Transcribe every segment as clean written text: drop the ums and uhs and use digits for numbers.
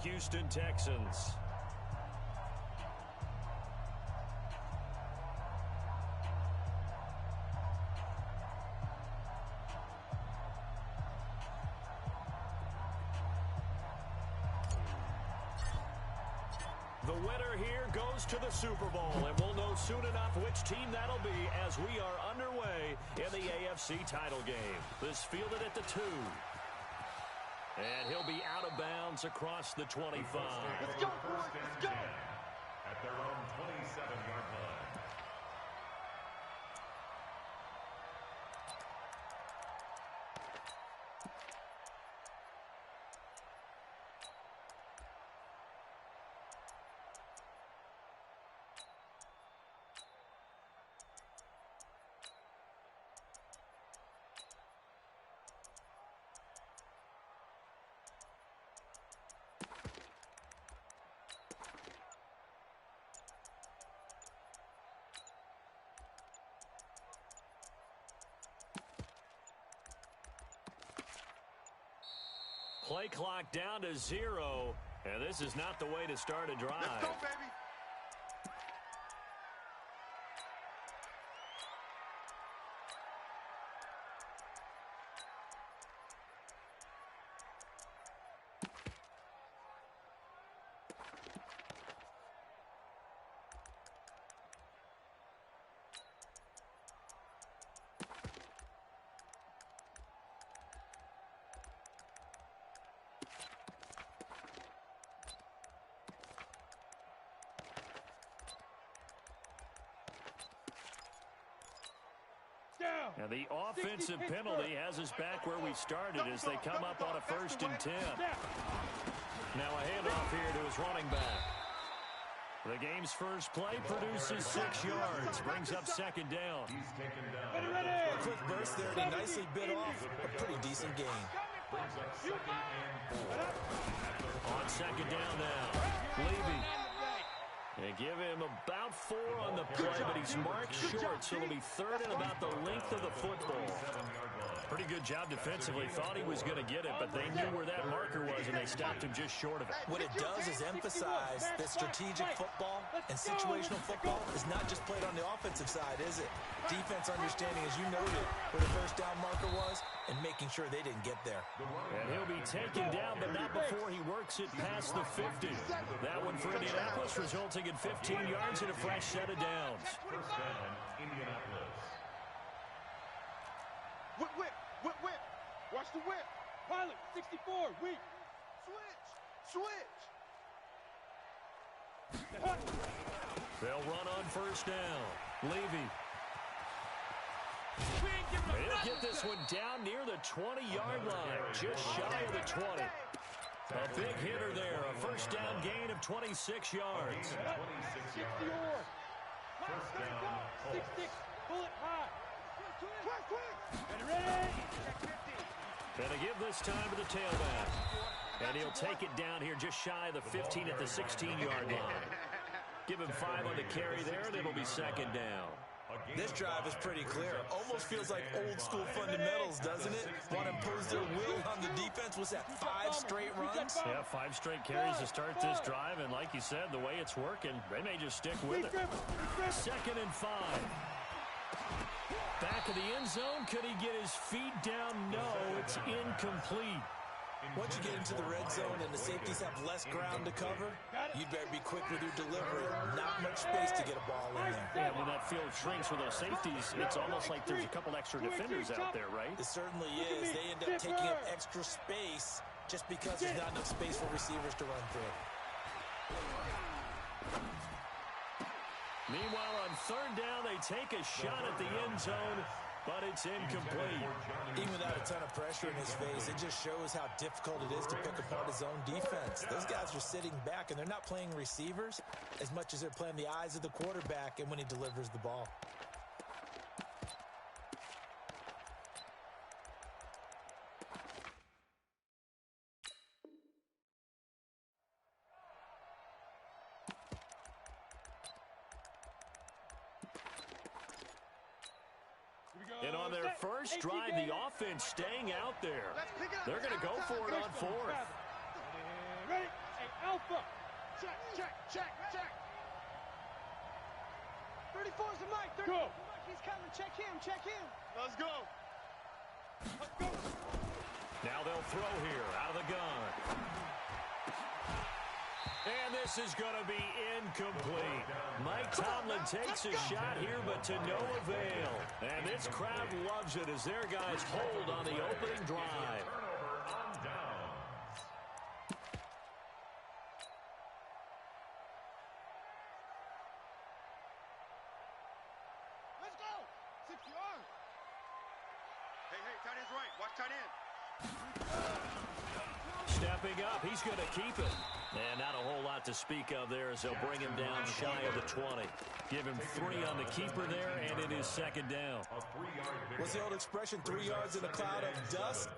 Houston Texans. The winner here goes to the Super Bowl, and we'll know soon enough which team that'll be as we are underway in the AFC title game. This fielded at the 2. And he'll be out of bounds across the 25. Let's go, boys. Let's go. At their own 27-yard line. Play clock down to 0, and this is not the way to start a drive. Let's go, baby. And the offensive penalty has us back where we started as they come up on a 1st and 10. Now a handoff here to his running back. The game's first play produces 6 yards, brings up 2nd down. He's taken down. Quick burst there, and he nicely bit off a pretty decent gain. Brings up 2nd and 4. On 2nd down now, Levy. They give him about 4 on the play, but he's marked short, so it'll be 3rd and about the length of the football. Pretty good job defensively. Thought he was going to get it, but they knew where that marker was, and they stopped him just short of it. What it does is emphasize that strategic football and situational football is not just played on the offensive side, is it? Defense understanding, as you noted, where the 1st down marker was and making sure they didn't get there. And he'll be taken down, but not before he works it past the 50. That one for Indianapolis, resulting in 15 yards and a fresh set of downs. 1st down, Indianapolis. Whip, whip, whip, whip. Watch the whip. Pilot, 64, weak. Switch, switch. They'll run on 1st down. Levy. He'll get this one down near the 20-yard line, just shy of the 20. A big hitter there, a 1st down gain of 26 yards. 26 yards. 1st down, Colts. Pull it high. Quick. Ready. Gonna give this time to the tailback. And he'll take it down here just shy of the 15 at the 16-yard line. Give him 5 on the carry there, and it'll be 2nd down. This drive is pretty clear. Almost feels like old-school fundamentals, doesn't it? Want to impose their will on the defense. Was that 5 straight runs? Yeah, 5 straight carries to start this drive, and like you said, the way it's working, they may just stick with it. 2nd and 5. Back of the end zone. Could he get his feet down? No, it's incomplete. Once you get into the red zone and the safeties have less ground to cover, you'd better be quick with your delivery. Not much space to get a ball in there. Yeah, when that field shrinks with those safeties, it's almost like there's a couple extra defenders out there, right? It certainly is. They end up taking up extra space just because there's not enough space for receivers to run through. Meanwhile, on 3rd down, they take a shot at the end zone, but it's incomplete. Even without a ton of pressure in his face, it just shows how difficult it is to pick apart his own defense. Those guys are sitting back, and they're not playing receivers as much as they're playing the eyes of the quarterback and when he delivers the ball. And on their first drive, the offense staying out there. They're going to go for it on 4th. up. Check, check, check, check. 34's the mic. 34's the mic. He's coming. Check him. Check him. Let's go. Let's go. Now they'll throw here out of the gun. And this is going to be incomplete. Mike Tomlin takes a shot here, but to no avail. And this crowd loves it as their guys hold on the opening drive. Let's go. 6 yards. Hey, tight end's right. Watch tight end. Stepping up, he's going to keep it. And not a whole lot to speak of there as they'll bring him down shy of the 20. Give him 3 on the keeper there, and it is second down. What's the old expression, 3 yards in a cloud of dust?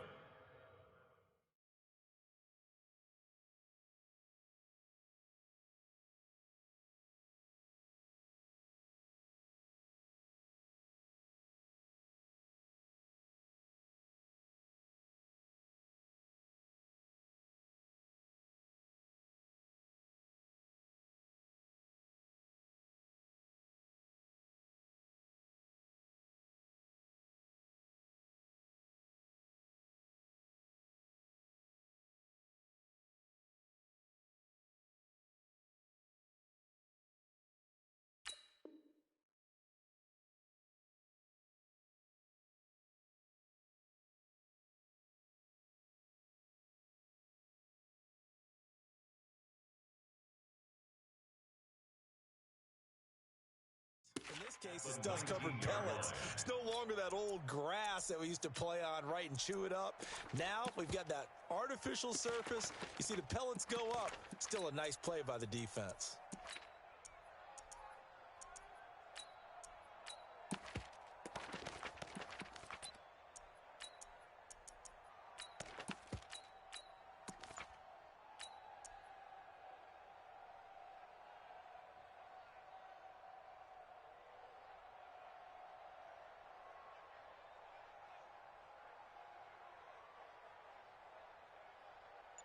In this case, it's dust-covered pellets. It's no longer that old grass that we used to play on, right, and chew it up. Now we've got that artificial surface. You see the pellets go up. Still a nice play by the defense.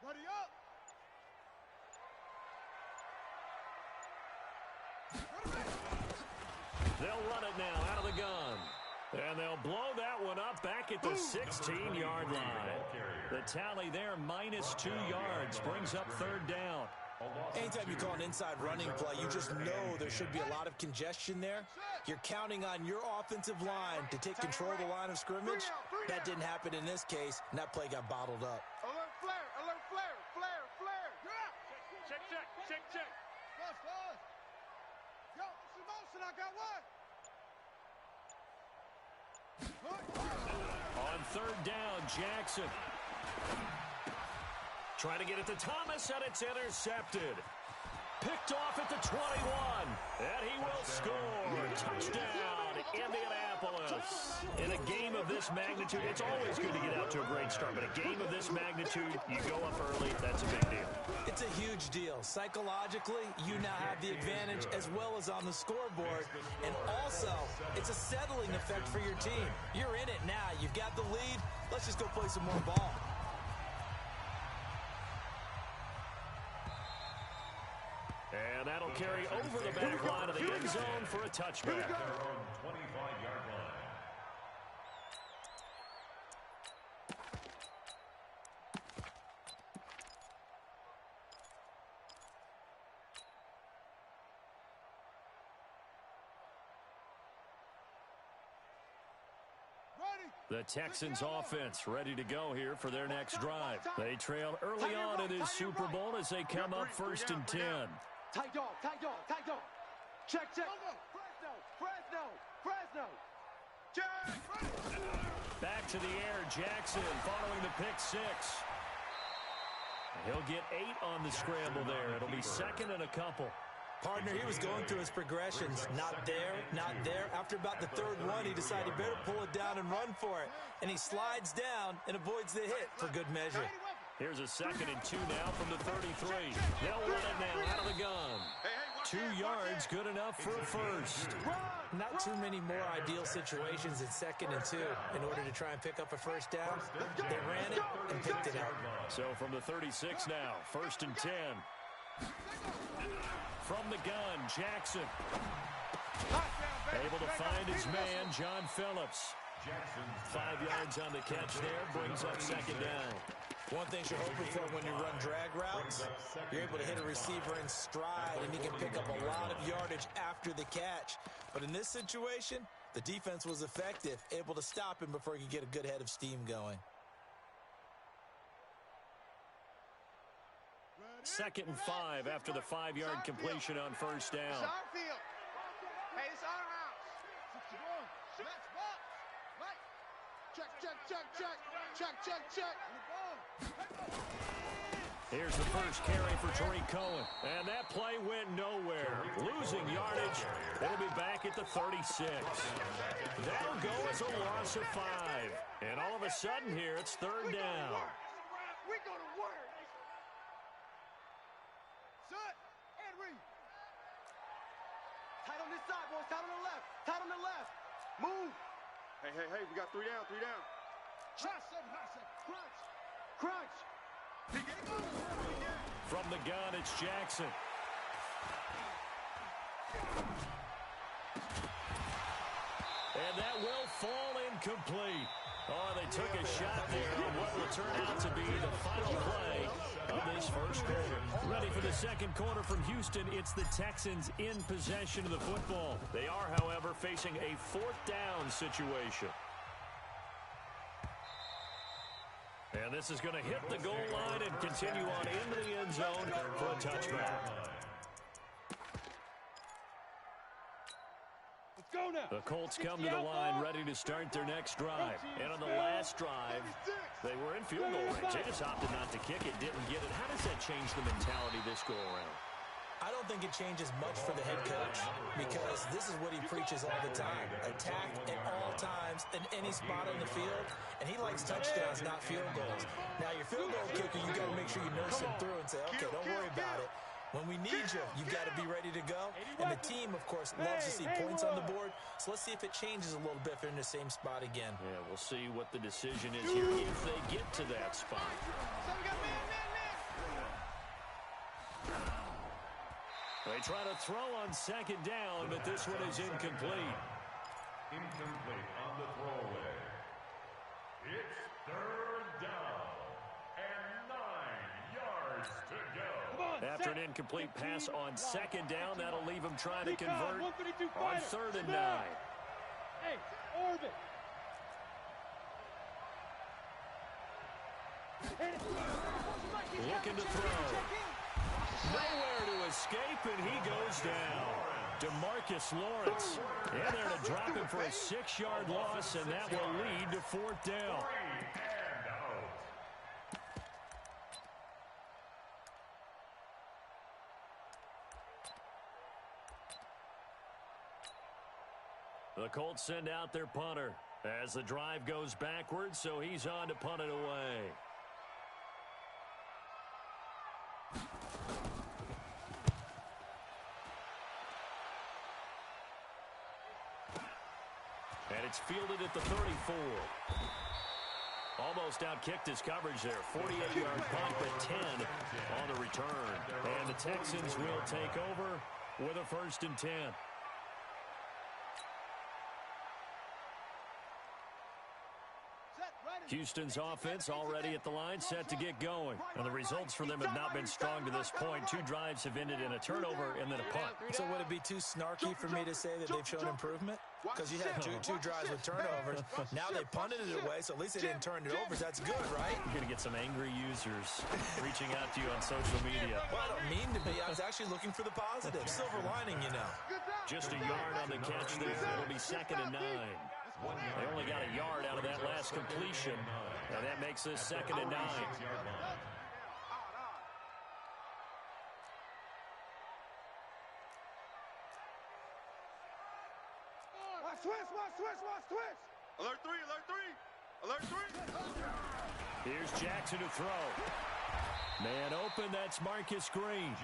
Buddy up. They'll run it now out of the gun. And they'll blow that one up back at the 16-yard line. The tally there, -2 yards, brings up third down. Anytime you call an inside running play, you just know there should be a lot of congestion there. You're counting on your offensive line to take control of the line of scrimmage. That didn't happen in this case, and that play got bottled up. Alert flare, alert flare, flare, flare. Check, check, check, check. Flush. Yo, it's in motion, I got one. On third down, Jackson. Trying to get it to Thomas, and it's intercepted. Picked off at the 21, and he will score. Touchdown, Indianapolis. In a game of this magnitude, it's always good to get out to a great start, but a game of this magnitude, you go up early, that's a big deal. It's a huge deal. Psychologically, you now have the advantage as well as on the scoreboard. And also, it's a settling effect for your team. You're in it now. You've got the lead. Let's just go play some more ball. And that'll carry over the back line of the end zone for a touchback. The Texans offense ready to go here for their next drive. They trail early on in this Super Bowl as they come up 1st and 10. Tight dog. Check. Fresno. Check. Back to the air, Jackson following the pick 6. He'll get 8 on the scramble there. It'll be 2nd and a couple. Partner, he was going through his progressions. Not there. After about the 3rd one, he decided he better pull it down and run for it. And he slides down and avoids the hit for good measure. Here's a 2nd and 2 now from the 33. They'll run it now out of the gun. 2 yards, good enough for a first. Not too many more ideal situations at 2nd and 2 in order to try and pick up a first down. They ran it and picked it out. So from the 36 now, 1st and 10. From the gun, Jackson. Able to find his man, John Phillips. 5 yards on the catch there, brings up second down. One thing you're hoping for when you run drag routes, you're able to hit a receiver in stride, and he can pick up a lot of yardage after the catch. But in this situation, the defense was effective, able to stop him before he could get a good head of steam going. 2nd and 5 after the 5-yard completion on first down. It's our field. Hey, it's our house. 61. Let's box. Right. Check, check, check, check. Check, check, check. Here's the first carry for Tariq Cohen. And that play went nowhere. Losing yardage. It'll be back at the 36. That'll go as a loss of 5. And all of a sudden here, it's third down. We go to work. Set and read. Tight on this side, boys. Tight on the left. Tight on the left. Move. Hey, hey, hey. We got 3 down, 3 down. Trust 7 high set. Crunch. Crunch. From the gun, it's Jackson. And that will fall incomplete. Oh, they took a shot there on what will turn out to be the final play of this first quarter. Ready for the second quarter from Houston. It's the Texans in possession of the football. They are, however, facing a 4th down situation. And this is going to hit the goal line and continue on into the end zone for a touchback. Let's go now. The Colts come to the line ready to start their next drive. And on the last drive, they were in field goal range. They just opted not to kick it, didn't get it. How does that change the mentality this go around? I don't think it changes much for the head coach because this is what he preaches all the time. Attack at all times in any spot on the field, and he likes touchdowns, not field goals. Now, your field goal kicker, you got to make sure you nurse him through and say, okay, don't worry about it. When we need you, you got to be ready to go. And the team, of course, loves to see points on the board. So let's see if it changes a little bit if they're in the same spot again. Yeah, we'll see what the decision is here if they get to that spot. They try to throw on second down, but this one is incomplete. Incomplete on the throwaway. It's third down and 9 yards to go. After an incomplete pass on second down, that'll leave him trying to convert on 3rd and 9. Hey, orbit. Looking to throw. Nowhere to escape, and he goes down. DeMarcus Lawrence. And they're to drop him for a 6-yard loss, and that will lead to 4th down. The Colts send out their punter as the drive goes backwards, so he's on to punt it away. And it's fielded at the 34. Almost outkicked his coverage there. 48-yard punt, but 10 on the return. And the Texans will take over with a 1st and 10. Houston's offense already at the line, set to get going. And the results for them have not been strong to this point. 2 drives have ended in a turnover and then a punt. So would it be too snarky for me to say that they've shown improvement? Because you had two drives with turnovers. Now they punted it away, so at least they didn't turn it over. That's good, right? You're going to get some angry users reaching out to you on social media. Well, I don't mean to be. I was actually looking for the positive. Silver lining, you know. Just a yard on the catch there. It'll be 2nd and 9. They only got a yard out of that last completion. And that makes this 2nd and 9. Switch. Alert 3, alert 3. Alert 3. Here's Jackson to throw. Man open, that's Marcus Green.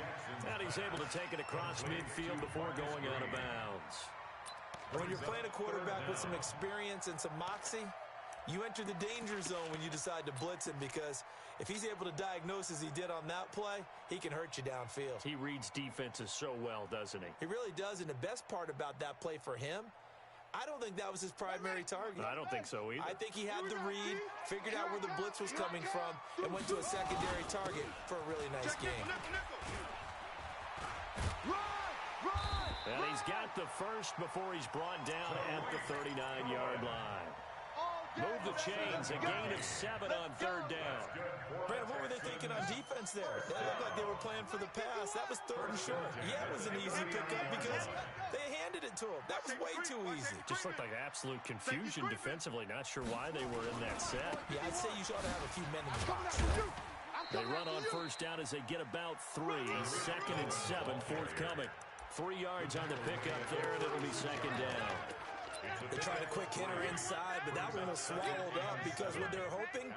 And he's able to take it across midfield before going out of bounds. When you're playing a quarterback with some experience and some moxie, You enter the danger zone when you decide to blitz him because if he's able to diagnose as he did on that play, he can hurt you downfield. He reads defenses so well, doesn't he? He really does, and the best part about that play for him, I don't think that was his primary target. I don't think so either. I think he had the read, figured out where the blitz was coming from, and went to a secondary target for a really nice game. And he's got the first before he's brought down at the 39-yard line. Move the chains, a gain of 7 on 3rd down. Brandon, what were they thinking on defense there? They looked like they were playing for the pass. That was 3rd and short. Yeah, it was an easy pickup because they handed it to him. That was way too easy. Just looked like absolute confusion defensively. Not sure why they were in that set. Yeah, I'd say you should have a few men in the box. They run on 1st down as they get about 3. 2nd and 7, forthcoming. 3 yards on the pickup there, and it'll be 2nd down. They tried a quick hitter inside, but that one was swallowed up because what they're hoping,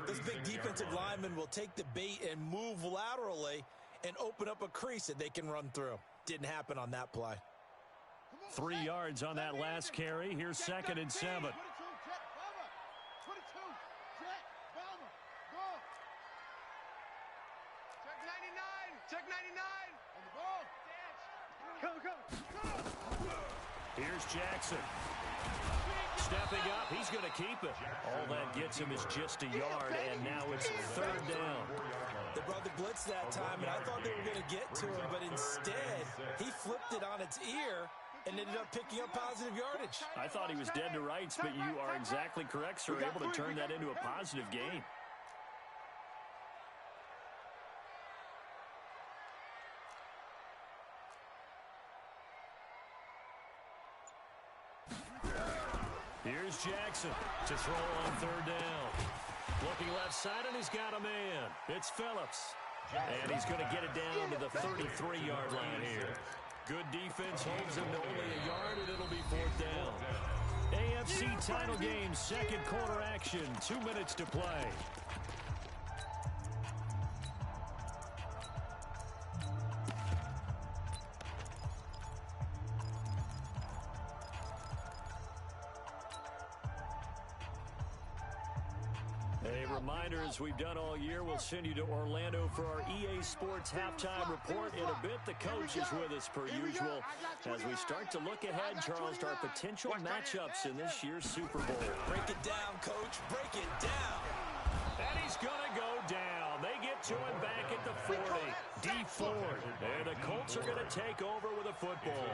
this big defensive lineman will take the bait and move laterally and open up a crease that they can run through. Didn't happen on that play. 3 yards on that last carry. Here's 2nd and 7. Check 99. On the ball. Come. Here's Jackson. Stepping up, he's going to keep it. All that gets him is just a yard, and now it's 3rd down. They brought the blitz that time, and I thought they were going to get to him, but instead, he flipped it on its ear and ended up picking up positive yardage. I thought he was dead to rights, but you are exactly correct, sir. Able to turn that into a positive gain. Here's Jackson to throw on 3rd down. Looking left side, and he's got a man. It's Phillips. And he's going to get it down to the 33-yard line here. Good defense holds him to only a yard, and it'll be 4th down. AFC title game, 2nd quarter action. 2 minutes to play. A reminder, as we've done all year, we'll send you to Orlando for our EA Sports halftime report in a bit. The coach is with us per usual as we start to look ahead, Charles, to our potential matchups in this year's Super Bowl. Break it down, Coach. Break it down. And he's going to go down. They get to him back at the 40. D Ford. And the Colts are going to take over with a football.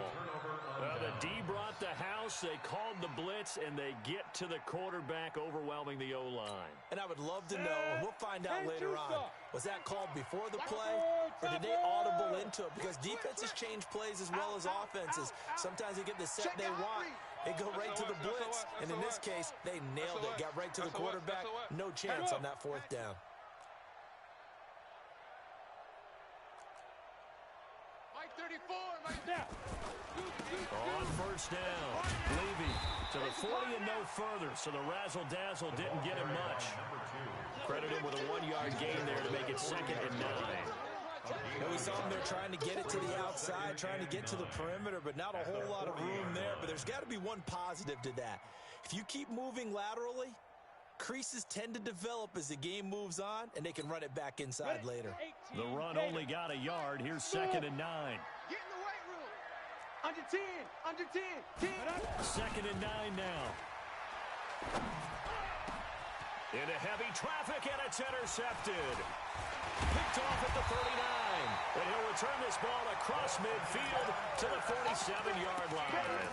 Well, the D brought the house. They called the blitz, and they get to the quarterback, overwhelming the O-line. And I would love to know, and we'll find out later on, was that called before the play, or did they audible into it? Because defenses change plays as well as offenses. Sometimes they get the set they want. They go right to the blitz, and in this case, they nailed it. Got right to the quarterback. No chance on that 4th down. Mike 34, Mike down. On 1st down, Levy to the 40 and no further, so the razzle-dazzle didn't get him much. Credit him with a 1-yard gain there to make it 2nd and 9. And we saw him there trying to get it to the outside, trying to get to the perimeter, but not a whole lot of room there. But there's got to be one positive to that. If you keep moving laterally, creases tend to develop as the game moves on, and they can run it back inside later. The run only got a yard. Here's 2nd and 9. Get in the weight room. Under 10, under 10, 10. 2nd and 9 now. Into heavy traffic, and it's intercepted. Picked off at the 39. And he'll return this ball across midfield to the 47-yard line.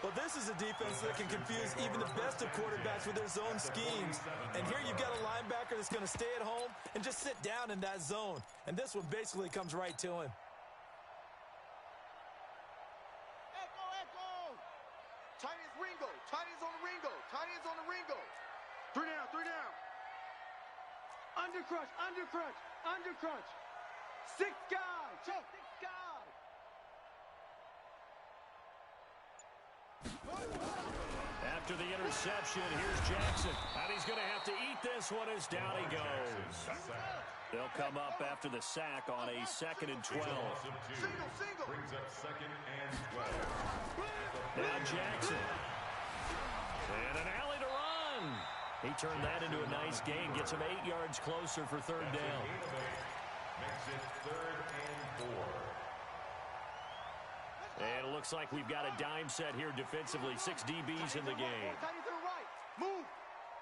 Well, this is a defense that can confuse even the best of quarterbacks with their zone schemes. And here you've got a linebacker that's going to stay at home and just sit down in that zone. And this one basically comes right to him. Echo. Tight ends Ringo. Tight ends on the Ringo. Tight ends on the Ringo. 3 down, 3 down. Under crunch. 6 guys. 6 guys. After the interception, here's Jackson. And he's going to have to eat this one as down he goes. They'll come up after the sack on a 2nd and 12. Single. Brings up 2nd and 12. Now Jackson. And an alley to run. one. He turned that into a nice gain. Gets him 8 yards closer for third down. Makes it 3rd and 4. And it looks like we've got a dime set here defensively. 6 DBs in the game. Tighty to the right. Move.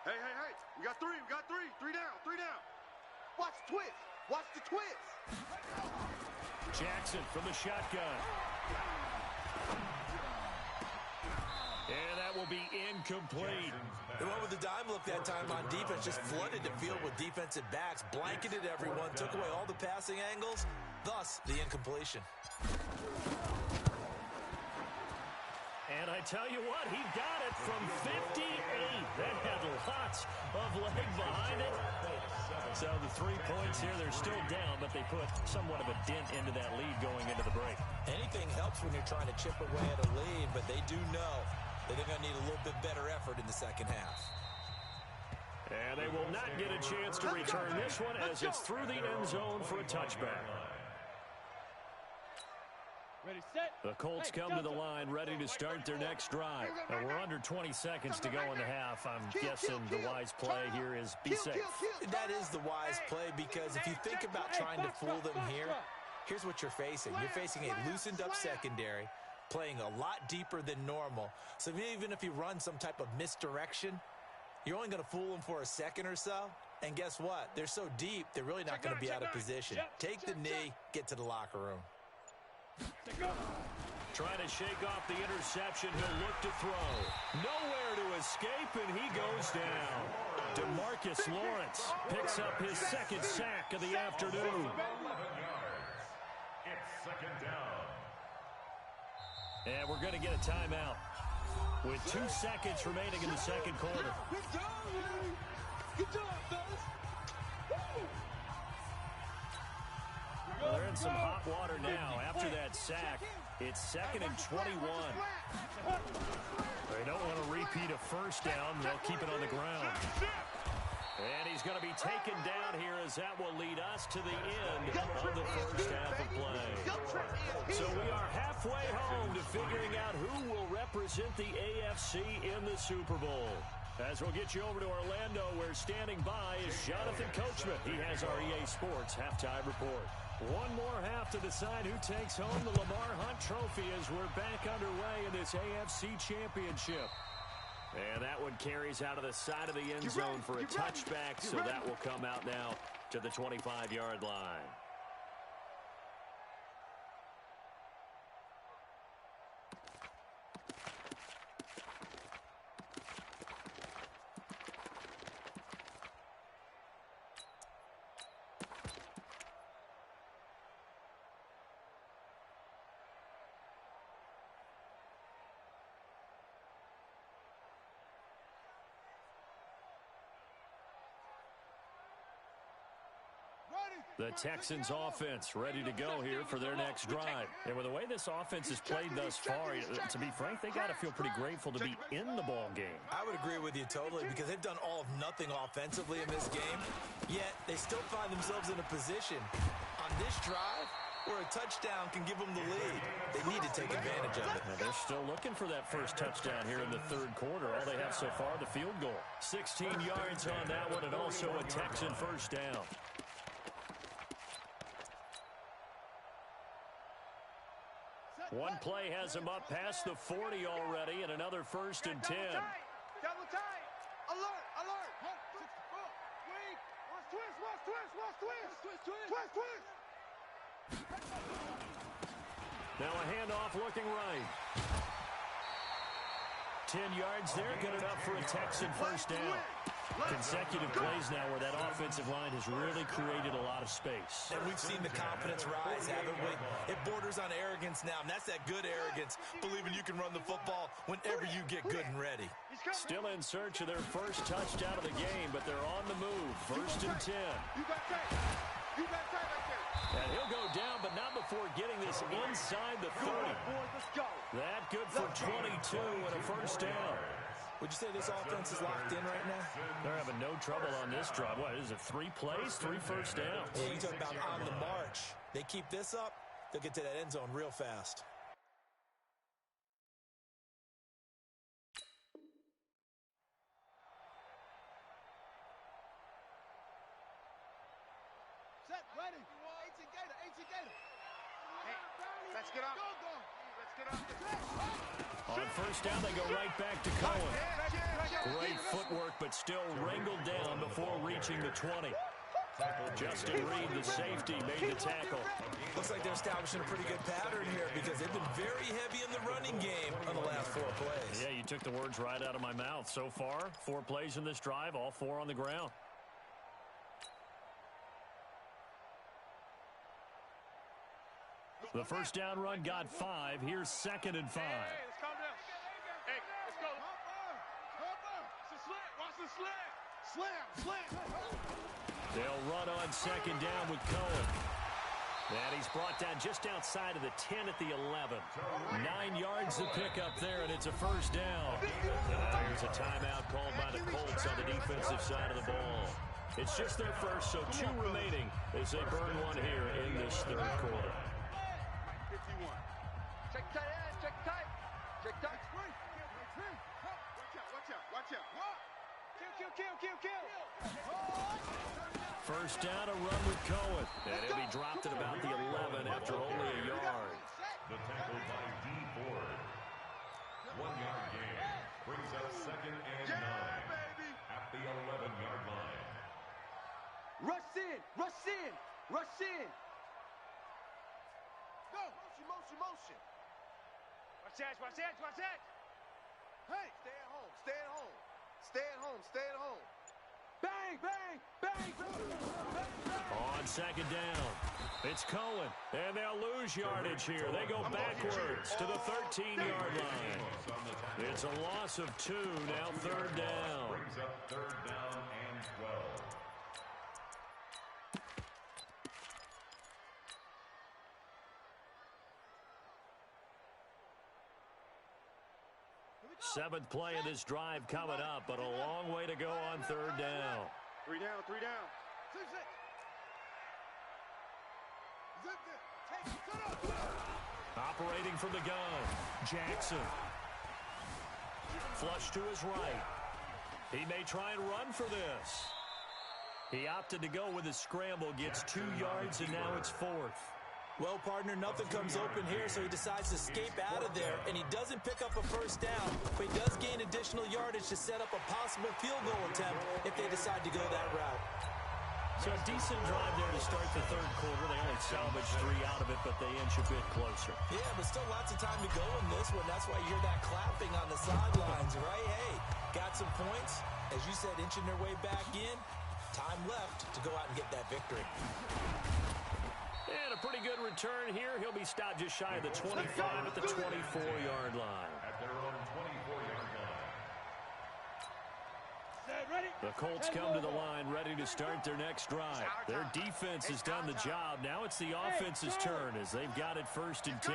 Hey, hey, hey. We got 3. We got 3. 3 down. 3 down. Watch the twist. Watch the twist. Jackson from the shotgun. And that will be incomplete. They went with the dime look that time on defense, just flooded the field with defensive backs, blanketed everyone, took away all the passing angles, thus the incompletion. And I tell you what, he got it from 58. That had lots of leg behind it. So the 3 points here, they're still down, but they put somewhat of a dent into that lead going into the break. Anything helps when you're trying to chip away at a lead, but they do know that they're going to need a little bit better effort in the second half. And they will not get a chance to return this one as it's through the end zone for a touchback. Ready, set. The Colts come to the line ready to start their next drive. We're under 20 seconds to go in the half. I'm guessing the wise play here is be safe. That is the wise play, because if you think about trying to fool them here, here's what you're facing. You're facing a loosened up secondary, playing a lot deeper than normal. So even if you run some type of misdirection, you're only going to fool them for a second or so. And guess what? They're so deep, they're really not going to be out of position. Take the knee, get to the locker room. Trying to shake off the interception. He'll look to throw. Nowhere to escape, and he goes down. DeMarcus Lawrence picks up his second sack of the afternoon. It's 2nd down. And we're going to get a timeout with 2 seconds remaining in the second quarter. Good job, man. Good job, fellas. Well, they're in some hot water now. After that sack, it's 2nd and 21. They don't want to repeat a first down. They'll keep it on the ground. And he's going to be taken down here, as that will lead us to the end of the first half of play. So we are halfway home to figuring out who will represent the AFC in the Super Bowl. As we'll get you over to Orlando, where standing by is Jonathan Coachman. He has our EA Sports halftime report. One more half to decide who takes home the Lamar Hunt Trophy as we're back underway in this AFC Championship. And that one carries out of the side of the end zone for a touchback, so that will come out now to the 25-yard line. The Texans offense ready to go here for their next drive. And with the way this offense has played thus far, to be frank, they got to feel pretty grateful to be in the ball game. I would agree with you totally, because they've done all of nothing offensively in this game, yet they still find themselves in a position on this drive where a touchdown can give them the lead. They need to take advantage of it. And they're still looking for that first touchdown here in the third quarter. All they have so far, the field goal. 16 yards on that one, and also a Texan first down. One play has him up past the 40 already, and another 1st and 10. Double tight. Alert, alert. Wait. Watch twist, watch twist, watch twist. Twist, twist. Now a handoff looking right. 10 yards there, good enough for a Texan first down. Consecutive plays now where that offensive line has really created a lot of space. And we've seen the confidence rise, haven't we? It borders on arrogance now, and that's that good arrogance, believing you can run the football whenever you get good and ready. Still in search of their first touchdown of the game, but they're on the move. 1st and 10. You got tight. You got tight right there. And he'll go down, but not before getting this inside the 30. Let's go. That good for 22 and a first down. Would you say this offense is locked in right now? They're having no trouble on this drive. What is it, 3 plays, 3 first downs? Yeah, you talk about on the march. They keep this up, they'll get to that end zone real fast. Let's get up. On first down, they go right back to Cohen. Great footwork, but still wrangled down before reaching the 20. Justin Reed, the safety, made the tackle. Looks like they're establishing a pretty good pattern here because they've been very heavy in the running game on the last 4 plays. Yeah, you took the words right out of my mouth. So far, 4 plays in this drive, all 4 on the ground. The first down run got 5. Here's 2nd and 5. Hey, let's calm down. Hey, let's go. It's a slant. Watch the slant. Slam. They'll run on 2nd down with Cohen. And he's brought down just outside of the 10 at the 11. 9 yards to pick up there, and it's a first down. Here's a timeout called by the Colts on the defensive side of the ball. It's just their first, so 2 remaining as they burn one here in this third quarter. 51. Check tight end. Check tight. Check tight. Watch out. Kill. First down, a run with Cohen. And he'll be dropped at about the 11 after only a yard. The tackle by D. Ford. 1-yard gain. Brings up 2nd and 9 at the 11-yard line. Rush in. Go. Motion. Watch that. Hey, stay at home. Bang. On 2nd down, it's Cohen. And they'll lose yardage here. They go backwards to the 13-yard line. It's a loss of 2, now 3rd down. Brings up 3rd down and 12. Seventh play of this drive coming up, but a long way to go on 3rd down. 3 down. Operating from the gun, Jackson. Flush to his right. He may try and run for this. He opted to go with a scramble, gets 2 yards, and now it's 4th. Well, partner, nothing comes open here, so he decides to escape out of there, and he doesn't pick up a first down, but he does gain additional yardage to set up a possible field goal attempt if they decide to go that route. So a decent drive there to start the third quarter. They only salvaged 3 out of it, but they inch a bit closer. Yeah, but still lots of time to go in this one. That's why you hear that clapping on the sidelines, right? Hey, got some points. As you said, inching their way back in. Time left to go out and get that victory. And a pretty good return here. He'll be stopped just shy of the 25 at the 24-yard line. At their own 24-yard line. The Colts come to the line ready to start their next drive. Their defense has done the job. Now it's the offense's turn as they've got it 1st and 10.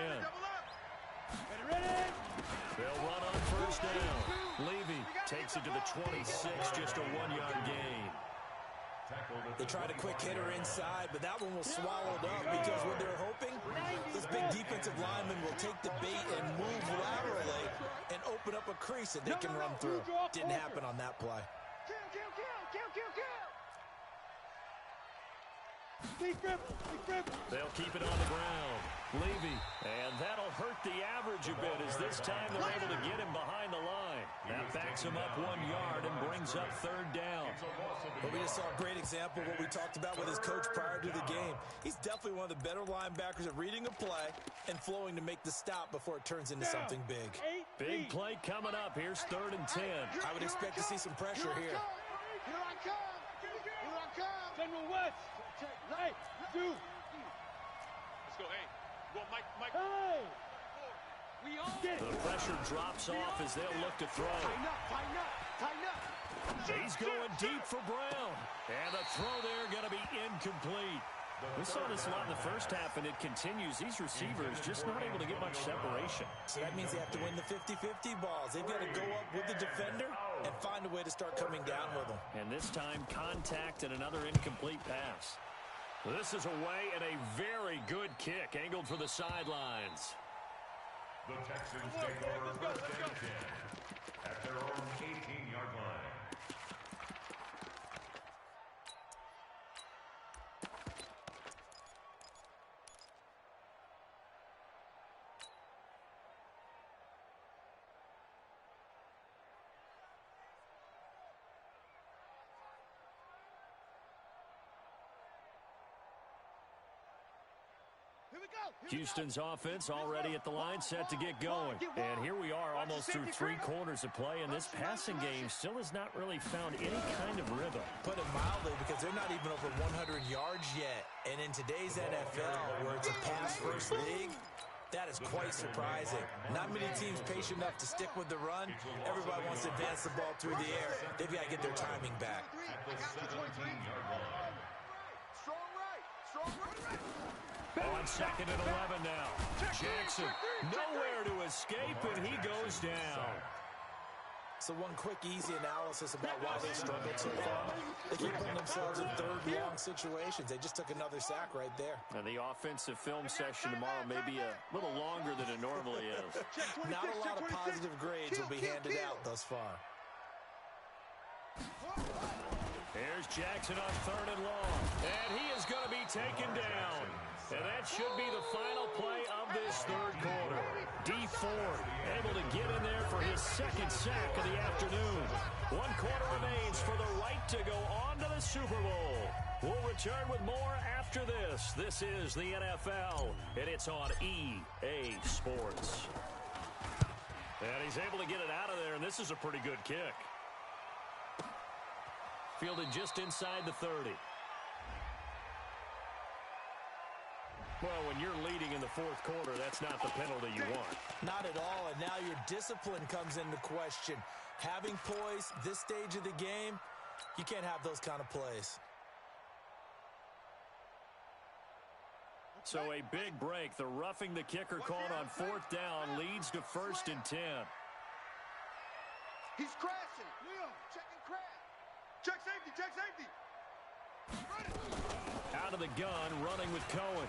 They'll run on first down. Levy takes it to the 26, just a 1-yard gain. They tried a quick hitter inside, but that one was swallowed up because what they're hoping, this big defensive lineman will take the bait and move laterally and open up a crease that they can run through. Didn't happen on that play. They'll keep it on the ground. Levy, and that'll hurt the average a bit as this time they're able to get him behind the line. That backs him up 1 yard and brings up 3rd down. But we just saw a great example of what we talked about with his coach prior to the game. He's definitely one of the better linebackers at reading a play and flowing to make the stop before it turns into something big. Big play coming up. Here's 3rd and 10. I would expect to see some pressure here. Here I come. General West. Hey, dude. Let's go, hey. Go, Mike. Hey! We all get The pressure drops off as they'll look to throw. Tighten up. He's going deep for Brown. And the throw there going to be incomplete. We saw this a lot in the first half, and it continues. These receivers just not able to get much separation. So that means they have to win the 50-50 balls. They've got to go up with the defender and find a way to start coming down with them. And this time, contact and another incomplete pass. This is away and a very good kick angled for the sidelines. The Texans take over 1st and 10 at their own 18-yard line. Houston's offense already at the line, set to get going. And here we are almost through 3 quarters of play, and this passing game still has not really found any kind of rhythm. Put it mildly, because they're not even over 100 yards yet. And in today's NFL, where it's a pass-first league, that is quite surprising. Not many teams patient enough to stick with the run. Everybody wants to advance the ball through the air. They've got to get their timing back. On 2nd and 11 now. Jackson nowhere to escape, and he goes down. So one quick, easy analysis about why they struggled so far. They keep putting themselves in third long situations. They just took another sack right there. And the offensive film session tomorrow may be a little longer than it normally is. Not a lot of positive grades will be handed out thus far. Here's Jackson on 3rd and long. And he is going to be taken down. And that should be the final play of this 3rd quarter. D Ford able to get in there for his 2nd sack of the afternoon. 1 quarter remains for the right to go on to the Super Bowl. We'll return with more after this. This is the NFL, and it's on EA Sports. And he's able to get it out of there, and this is a pretty good kick. Fielded just inside the 30. Well, when you're leading in the 4th quarter, that's not the penalty you want. Not at all, and now your discipline comes into question. Having poise this stage of the game, you can't have those kind of plays. So a big break. The roughing the kicker called on 4th down leads to 1st and 10. He's crashing. Leo, checking crash. Check safety, check safety. Out of the gun, running with Cohen.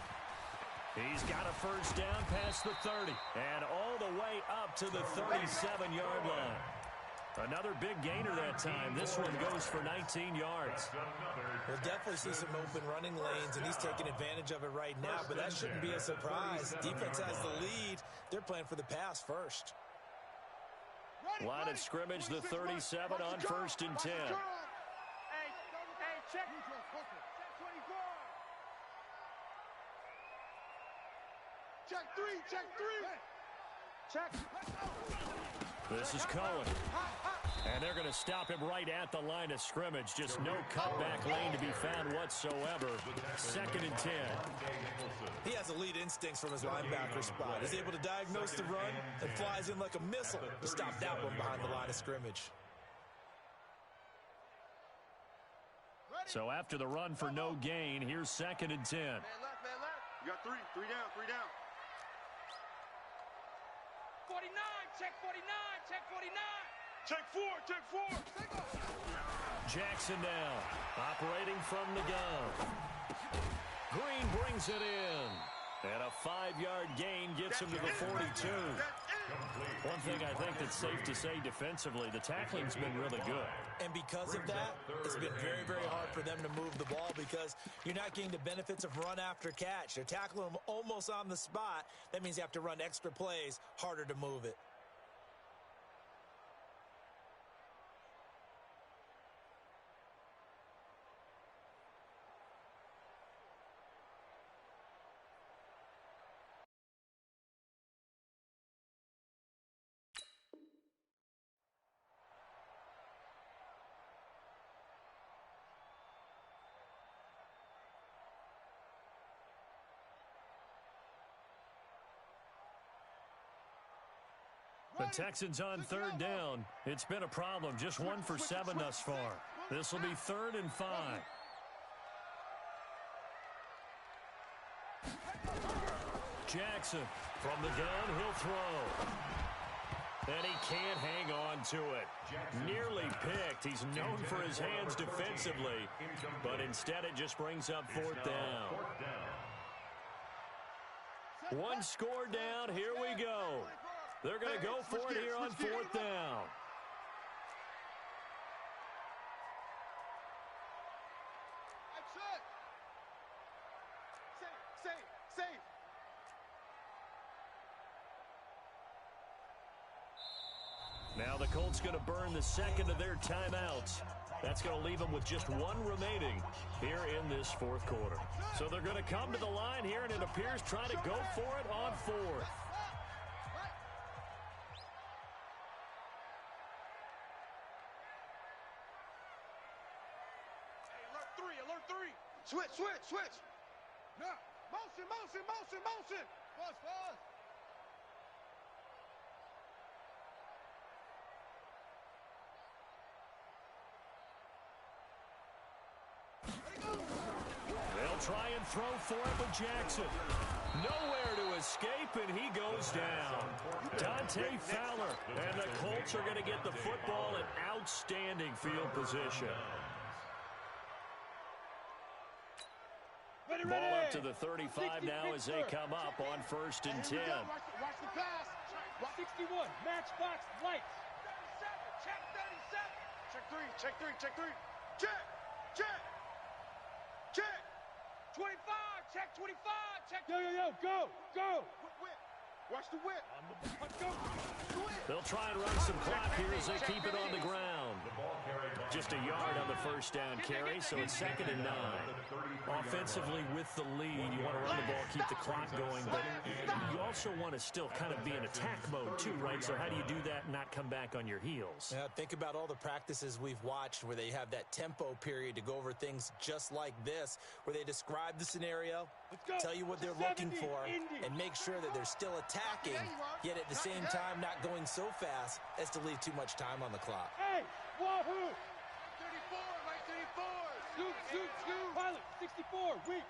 He's got a 1st down past the 30 and all the way up to the 37-yard line. Another big gainer that time. This one goes for 19 yards. We'll definitely see some open running lanes, and he's taking advantage of it right now, but that shouldn't be a surprise. Defense has the lead. They're playing for the pass first. Line of scrimmage, the 37 on 1st and 10. Hey, check. Check 24. Check 3, check 3. Check. This is Cohen. And they're going to stop him right at the line of scrimmage. Just no cutback lane to be found whatsoever. 2nd and 10. He has elite instincts from his linebacker spot. He's able to diagnose the run and flies in like a missile to stop that one behind the line of scrimmage. So after the run for no gain, here's 2nd and 10. Man left, man left. You got 3 down, 3 down. 49, check 49, check 49. Check 4, check 4. Jackson now, operating from the gun. Green brings it in. And a 5-yard gain gets him to the 42. One thing I think that's safe to say defensively, the tackling's been really good. And because of that, it's been very, very hard for them to move the ball because you're not getting the benefits of run after catch. They're tackling them almost on the spot. That means you have to run extra plays, harder to move it. The Texans on 3rd down. It's been a problem. Just 1 for 7 thus far. This will be 3rd and 5. Jackson from the gun. He'll throw. And he can't hang on to it. Nearly picked. He's known for his hands defensively. But instead it just brings up 4th down. 1 score down. Here we go. They're going to go for it here on 4th down. Safe. Now the Colts going to burn the second of their timeouts. That's going to leave them with just one remaining here in this fourth quarter. So they're going to come to the line here, and it appears trying to go for it on fourth. Alert three. Switch. No. Motion. Fast. They'll try and throw for it with Jackson. Nowhere to escape, and he goes down. Dante Fowler, and the Colts are going to get the football in outstanding field position. Ball up to the 35 now as they come up on 1st and 10. Watch the pass. 61. Matchbox lights. 37. Check 37. Check three. Check. 25. Check 25. Check. Yo. Go. Whip. Watch the whip. Go. They'll try and run some clock here as they keep it on the ground. Just a yard on the first down carry, so it's 2nd and 9. Offensively with the lead, you want to run the ball, keep the clock going, but you also want to still kind of be in attack mode too, right? So how do you do that and not come back on your heels? Yeah, think about all the practices we've watched where they have that tempo period to go over things just like this, where they describe the scenario, tell you what they're looking for, and make sure that they're still attacking, yet at the same time not going so fast as to leave too much time on the clock. Hey, wahoo! 34, right 34. Scoot. Pilot, 64, weak.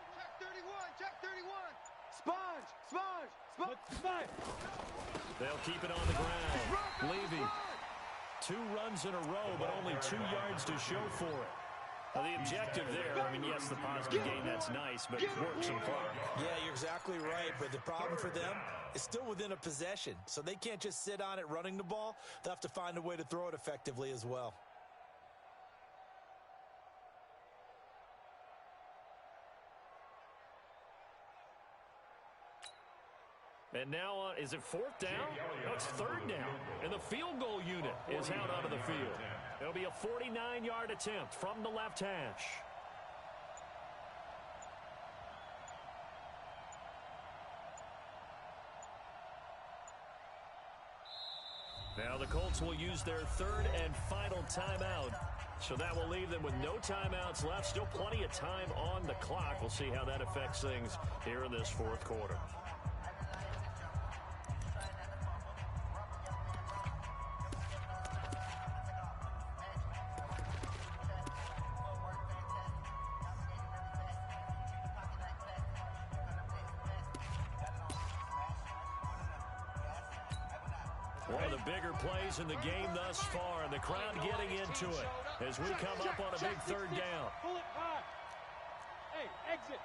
Check 31. Sponge. They'll keep it on the ground. Levy, 2 runs in a row, but only 2 yards to show for it. Now, the objective there, I mean, yes, the positive gain, that's nice, but work some clock. Yeah, you're exactly right, but the problem for them is still within a possession, so they can't just sit on it running the ball. They'll have to find a way to throw it effectively as well. And now, is it 4th down? No, it's 3rd down. And the field goal unit is out onto the field. It'll be a 49-yard attempt from the left hash. Now the Colts will use their 3rd and final timeout. So that will leave them with no timeouts left. Still plenty of time on the clock. We'll see how that affects things here in this 4th quarter. One of the bigger plays in the game thus far, and the crowd getting into it as we come up on a big 3rd down. Pull it high. Hey, exit.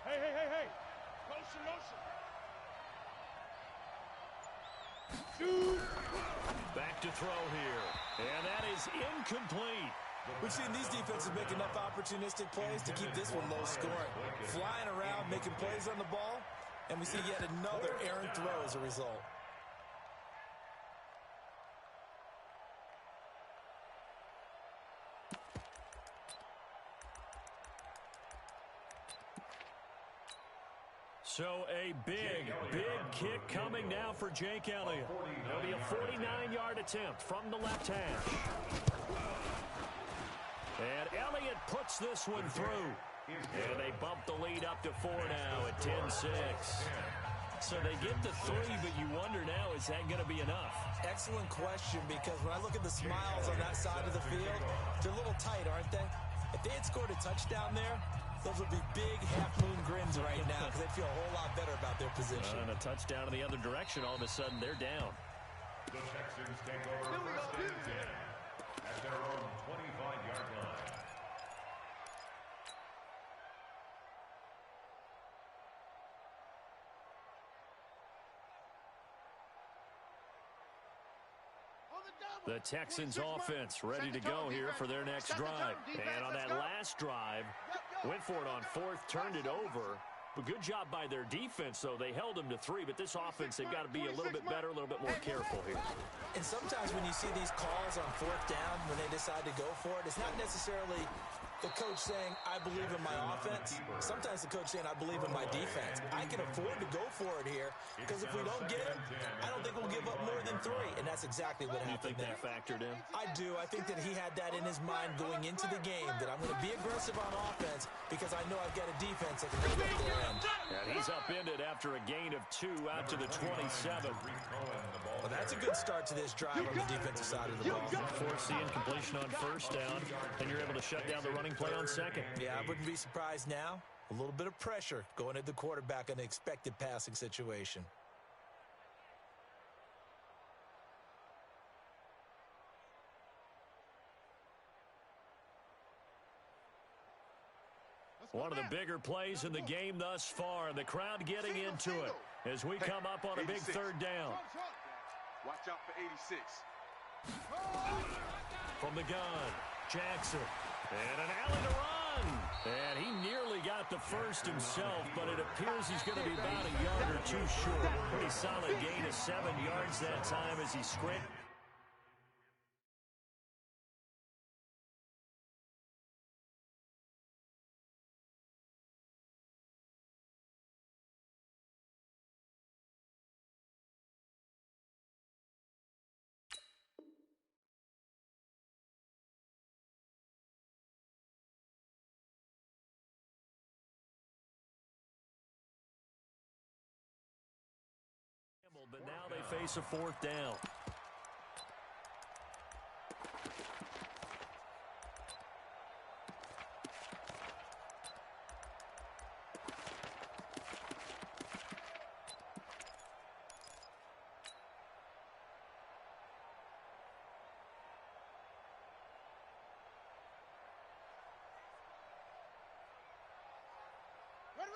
Hey. Motion. Shoot. Back to throw here, and that is incomplete. We've seen these defenses make enough opportunistic plays to keep this one low scoring. Flying around, making plays on the ball, and we see yet another errant throw as a result. So a big kick coming now for Jake Elliott. It'll be a 49-yard attempt from the left hash. And Elliott puts this one through. And they bump the lead up to 4 now at 10-6. So they get the 3, but you wonder now, is that going to be enough? Excellent question, because when I look at the smiles on that side of the field, they're a little tight, aren't they? If they had scored a touchdown there, those would be big half-moon grins right now because they'd feel a whole lot better about their position. And a touchdown in the other direction, all of a sudden they're down. The Texans take over 1st and 10 at their own 25-yard line. The Texans offense ready to go here for their next drive. And on that last drive, went for it on 4th, turned it over, But good job by their defense, though. They held them to 3, but this offense, they've got to be a little bit better, a little bit more careful here. And sometimes when you see these calls on 4th down, when they decide to go for it, it's not necessarily the coach saying, I believe in my offense. Sometimes the coach saying, I believe in my defense. I can afford to go for it here because if we don't get it, I don't think we'll give up more than 3. And that's exactly what happened there. You think that factored in? I do. I think that he had that in his mind going into the game, that I'm going to be aggressive on offense because I know I've got a defense that can live up their end. And he's upended after a gain of 2 out to the 27. Well, that's a good start to this drive on the defensive side of the ball. Force the incompletion on 1st down, and you're able to shut down the running play on 2nd. Yeah, I wouldn't be surprised now. A little bit of pressure going at the quarterback in an expected passing situation. One of the bigger plays in the game thus far, and the crowd getting into it as we come up on a big 3rd down. Watch out for 86. From the gun, Jackson. And an alley to run. And he nearly got the first himself, but it appears he's going to be about a yard or 2 short. Pretty solid gain of 7 yards that time as he sprinted. But now they face a 4th down.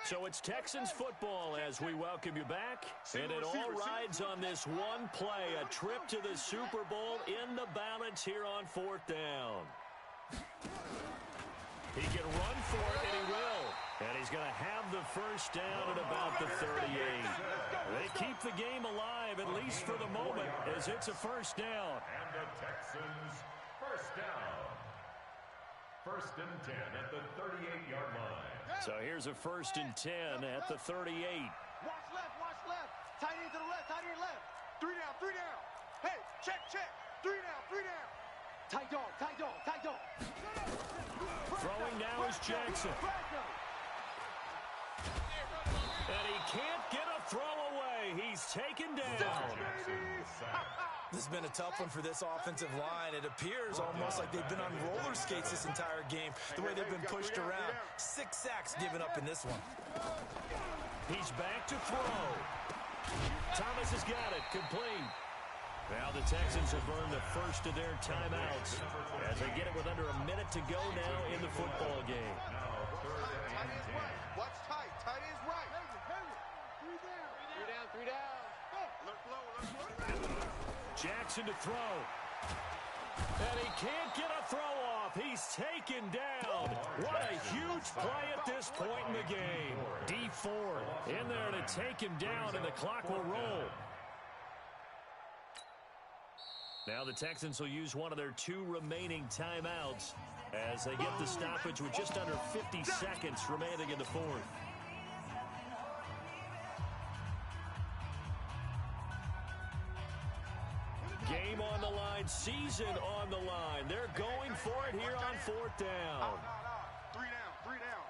So it's Texans football as we welcome you back. And it all rides on this one play, a trip to the Super Bowl in the balance here on 4th down. He can run for it, and he will. And he's going to have the first down at about the 38. They keep the game alive, at least for the moment, as it's a first down. And the Texans first down. 1st and 10 at the 38-yard line. So here's a 1st and 10 at the 38. Watch left, watch left. Tight end to the left, tight end left. 3 down, 3 down. Hey, check, check. 3 down, 3 down. Tight dog, tight dog, tight dog. Throwing now is Jackson. And he can't get a throw away. He's taken down. This has been a tough one for this offensive line. It appears almost like they've been on roller skates this entire game, the way they've been pushed around. 6 sacks given up in this one. He's back to throw. Thomas has got it. Complete. Now the Texans have earned the first of their timeouts as they get it with under a minute to go now in the football game. Tight end's right. Watch tight. Tight end's right. 3 down. 3 down, 3 down. Alert flow, alert flow. Jackson to throw. And he can't get a throw off. He's taken down. What a huge play at this point in the game. D Ford in there to take him down, and the clock will roll. Now the Texans will use one of their 2 remaining timeouts as they get the stoppage with just under 50 seconds remaining in the 4th. Game on the line, season on the line. They're going for it here on 4th down. 3 down, 3 down.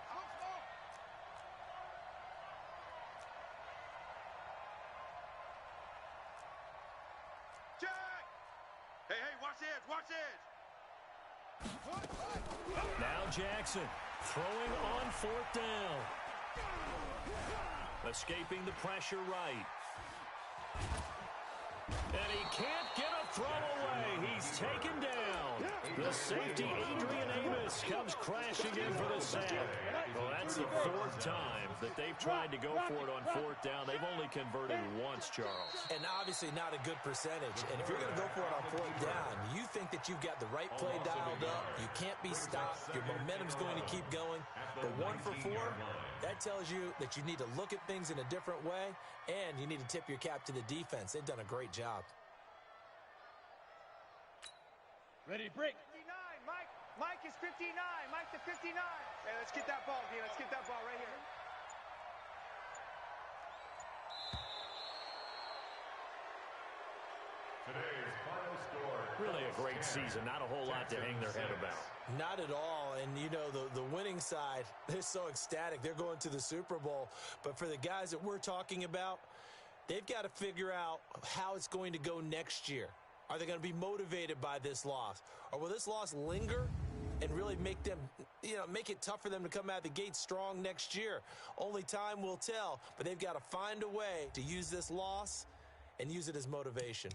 Check. Hey, watch the edge, watch the edge. Now Jackson throwing on 4th down. Escaping the pressure right. And he can't get a throw away. He's taken down. The safety, Adrian Amos, comes crashing in for the sack. Well, that's the 4th time that they've tried to go for it on 4th down. They've only converted once, Charles. And obviously not a good percentage. And if you're going to go for it on 4th down, you think that you've got the right play dialed up. You can't be stopped. Your momentum's going to keep going. But 1 for 4, That tells you that you need to look at things in a different way, and you need to tip your cap to the defense. They've done a great job. Ready to break. 59, Mike. Mike is 59. Mike to 59. Hey, let's get that ball, D. Let's get that ball right here. Today's final score. Really a great season. Not a whole lot to hang their head about. Not at all. And, you know, the winning side, they're so ecstatic. They're going to the Super Bowl. But for the guys that we're talking about, they've got to figure out how it's going to go next year. Are they going to be motivated by this loss? Or will this loss linger and really make them, make it tough for them to come out of the gate strong next year? Only time will tell. But they've got to find a way to use this loss and use it as motivation.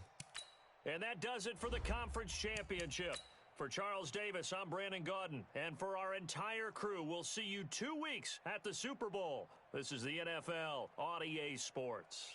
And that does it for the conference championship. For Charles Davis, I'm Brandon Gaudin. And for our entire crew, we'll see you 2 weeks at the Super Bowl. This is the NFL on EA Sports.